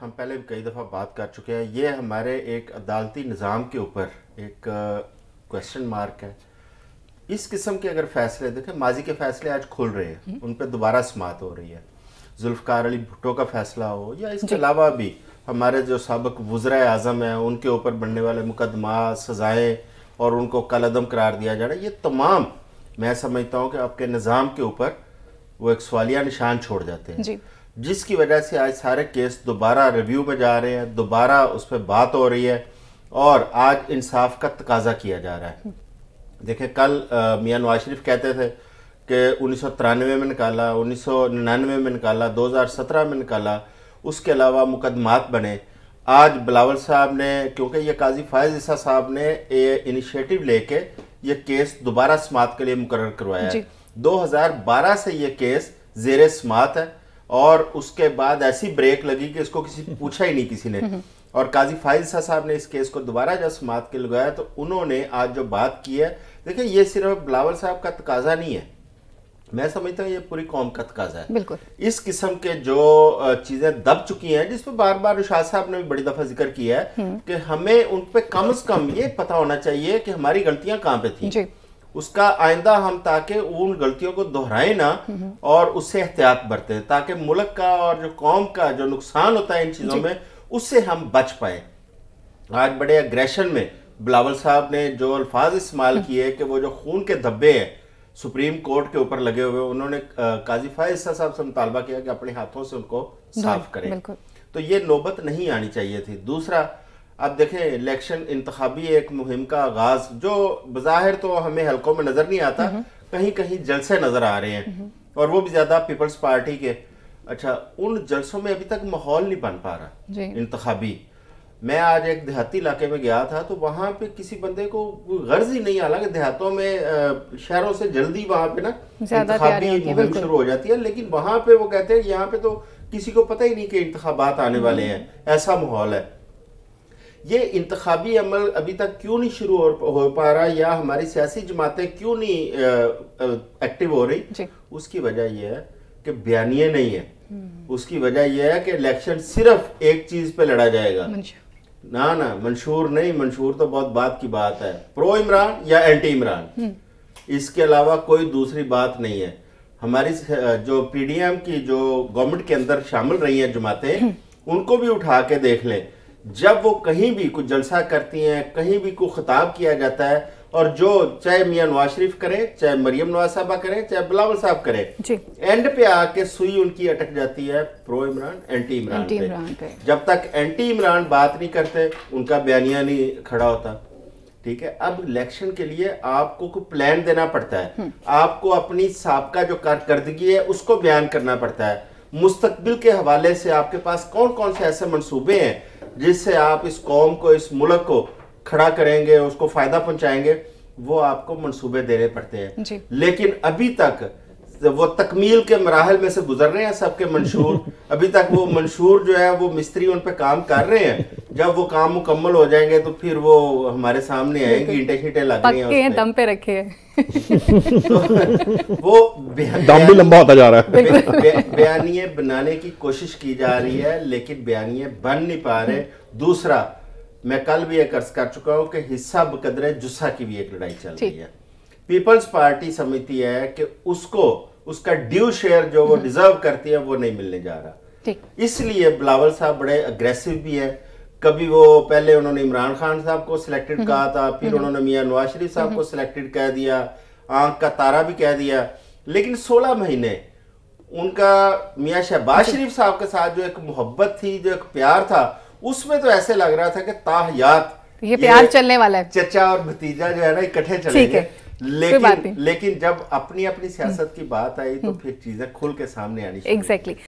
ہم پہلے بھی کئی دفعہ بات کر چکے ہیں، یہ ہمارے ایک عدالتی نظام کے اوپر ایک کویسچن مارک ہے. اس قسم کے اگر فیصلے دیکھیں، ماضی کے فیصلے آج کھل رہے ہیں، ان پہ دوبارہ سماعت ہو رہی ہے. ذوالفقار علی بھٹو کا فیصلہ ہو یا اس کے علاوہ بھی ہمارے جو سابق وزرائے اعظم ہیں ان کے اوپر بننے والے مقدمات، سزائیں اور ان کو کالعدم قرار دیا جا رہا ہے، یہ تمام میں سمجھتا ہوں کہ آپ کے نظام کے اوپر وہ ایک سوالیہ نشان چھوڑ جاتے ہیں، جس کی وجہ سے آج سارے کیس دوبارہ ریویو میں جا رہے ہیں، دوبارہ اس پہ بات ہو رہی ہے اور آج انصاف کا تقاضا کیا جا رہا ہے. دیکھیں کل میاں نواز شریف کہتے تھے کہ 1993 میں نکالا، 1999 میں نکالا، 2017 میں نکالا، اس کے علاوہ مقدمات بنے. آج بلاول صاحب نے، کیونکہ یہ قاضی فائز عیسیٰ صاحب نے انیشیٹو لے کے یہ کیس دوبارہ سماعت کے لیے مقرر کروایا ہے. 2012 سے یہ کیس زیر سماعت ہے اور اس کے بعد ایسی بریک لگی کہ اس کو کسی پوچھا ہی نہیں کسی نے. اور قاضی فائز عیسیٰ صاحب نے اس کیس کو دوبارہ جب سماعت کے لگایا تو انہوں نے آج جو بات کی ہے، دیکھیں یہ صرف بلاول صاحب کا تقاضا نہیں ہے، میں سمجھتا ہوں یہ پوری قوم کا تقاضا ہے. بالکل اس قسم کے جو چیزیں دب چکی ہیں، جس پہ بار بار ارشاد صاحب نے بھی بڑی دفعہ ذکر کیا ہے کہ ہمیں ان پہ کم از کم یہ پتہ ہونا چاہیے کہ ہماری غلطیاں کہاں پہ تھیں، اس کا آئندہ ہم تاکہ ان غلطیوں کو دہرائیں نہ اور اس سے احتیاط برتیں، تاکہ ملک کا اور جو قوم کا جو نقصان ہوتا ہے ان چیزوں میں اس سے ہم بچ پائیں. آج بڑے اگریشن میں بلاول صاحب نے جو الفاظ استعمال کیے کہ وہ جو خون کے دھبے ہیں سپریم کورٹ کے اوپر لگے ہوئے، انہوں نے قاضی فائز عیسیٰ صاحب سے مطالبہ کیا کہ اپنے ہاتھوں سے ان کو صاف کریں. تو یہ نوبت نہیں آنی چاہیے تھی. دوسرا، اب دیکھیں الیکشن انتخابی ایک مہم کا آغاز جو بظاہر تو ہمیں حلقوں میں نظر نہیں آتا، کہیں کہیں جلسے نظر آ رہے ہیں اور وہ بھی زیادہ پیپلز پارٹی کے. اچھا، ان جلسوں میں ابھی تک ماحول نہیں بن پا رہا انتخابی. میں آج ایک دیہاتی علاقے میں گیا تھا تو وہاں پہ کسی بندے کو غرض ہی نہیں، حالانکہ دیہاتوں میں شہروں سے جلدی وہاں پہ نا انتخابی مہم شروع ہو جاتی ہے، لیکن وہاں پہ وہ کہتے ہیں یہاں پہ تو کسی کو پتہ ہی نہیں کہ انتخابات آنے والے ہیں، ایسا ماحول ہے. یہ انتخابی عمل ابھی تک کیوں نہیں شروع ہو پا رہا یا ہماری سیاسی جماعتیں کیوں نہیں ایکٹیو ہو رہی؟ اس کی وجہ یہ ہے کہ بیانیے نہیں ہے. اس کی وجہ یہ ہے کہ الیکشن صرف ایک چیز پہ لڑا جائے گا، نہ منشور نہیں. منشور تو بہت بات کی بات ہے، پرو عمران یا اینٹی عمران، اس کے علاوہ کوئی دوسری بات نہیں ہے. ہماری جو پی ڈی ایم کی جو گورنمنٹ کے اندر شامل رہی ہیں جماعتیں، ان کو بھی اٹھا کے دیکھ لیں، جب وہ کہیں بھی کوئی جلسہ کرتی ہیں، کہیں بھی کوئی خطاب کیا جاتا ہے، اور جو چاہے میاں نواز شریف کریں، چاہے مریم نواز صاحبہ کریں، چاہے بلاول صاحب کریں، اینڈ پہ آ کے سوئی ان کی اٹک جاتی ہے پرو عمران اینٹی عمران پہ. جب تک اینٹی عمران بات نہیں کرتے ان کا بیانیہ نہیں کھڑا ہوتا. ٹھیک ہے، اب الیکشن کے لیے آپ کو کوئی پلان دینا پڑتا ہے، آپ کو اپنی سابقہ جو کارکردگی ہے اس کو بیان کرنا پڑتا ہے. مستقبل کے حوالے سے آپ کے پاس کون کون سے ایسے منصوبے ہیں جس سے آپ اس قوم کو، اس ملک کو کھڑا کریں گے، اس کو فائدہ پہنچائیں گے، وہ آپ کو منصوبے دینے پڑتے ہیں. لیکن ابھی تک وہ تکمیل کے مراحل میں سے گزر رہے ہیں سب کے منشور. ابھی تک وہ منشور جو ہے وہ مستری ان پہ کام کر رہے ہیں. جب وہ کام مکمل ہو جائیں گے تو پھر وہ ہمارے سامنے آئیں گی، اینٹیں شیٹیں لگ رہی ہیں، دم پہ رکھے وہ دم بھی لمبا ہوتا جا رہا ہے. بیانیے بنانے کی کوشش کی جا رہی ہے لیکن بیانیے بن نہیں پا رہے. دوسرا، میں کل بھی ایک عرض کر چکا ہوں کہ حصہ بقدر جسہ کی بھی ایک لڑائی چل رہی ہے. پیپلز پارٹی سمجھتی ہے کہ اس کو اس کا ڈیو شیئر جو وہ ڈیزرو کرتی ہے وہ نہیں ملنے جا رہا. اس لیے بلاول صاحب بڑے اگریسو بھی ہیں. کبھی وہ پہلے انہوں نے عمران خان صاحب کو سلیکٹڈ کہا تھا، پھر انہوں نے میاں نواز شریف صاحب کو سلیکٹڈ کہہ دیا، آنکھ کا تارا بھی کہہ دیا. لیکن 16 مہینے ان کا میاں شہباز شریف صاحب کے ساتھ جو ایک محبت تھی، جو ایک پیار تھا، اس میں تو ایسے لگ رہا تھا کہ تاحیات یہ پیار چلنے والا ہے، چچا اور بھتیجا جو ہے نا اکٹھے چلیں گے. لیکن جب اپنی سیاست کی بات آئی تو پھر چیزیں کھل کے سامنے آنی شروع.